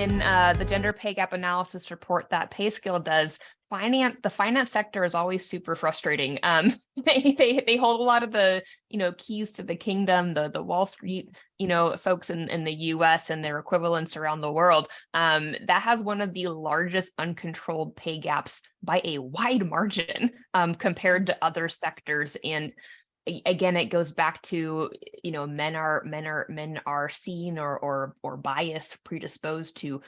in the gender pay gap analysis report that Payscale does, the finance sector is always super frustrating. They hold a lot of the keys to the kingdom, the Wall Street folks in the U.S. and their equivalents around the world. That has one of the largest uncontrolled pay gaps by a wide margin compared to other sectors. And again, it goes back to men are seen or biased, predisposed to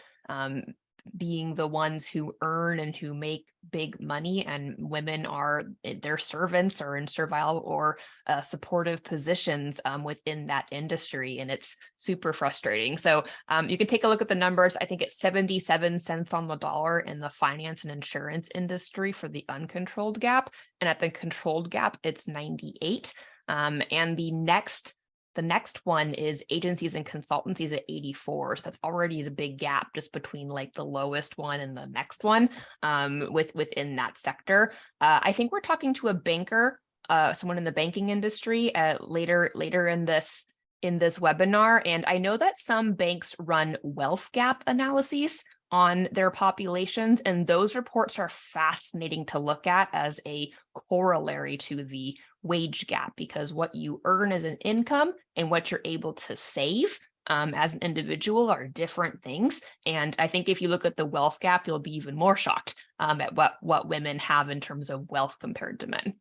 being the ones who earn and who make big money, and women are their servants or in servile or supportive positions within that industry, and it's super frustrating. So you can take a look at the numbers. I think it's 77 cents on the dollar in the finance and insurance industry for the uncontrolled gap, and at the controlled gap it's 98. And the next one is agencies and consultancies at 84. So that's already the big gap just between like the lowest one and the next one within that sector. I think we're talking to a banker, someone in the banking industry later in this webinar. And I know that some banks run wealth gap analyses on their populations, and those reports are fascinating to look at as a corollary to the wage gap, because what you earn as an income and what you're able to save as an individual are different things. And I think if you look at the wealth gap, you'll be even more shocked at what women have in terms of wealth compared to men.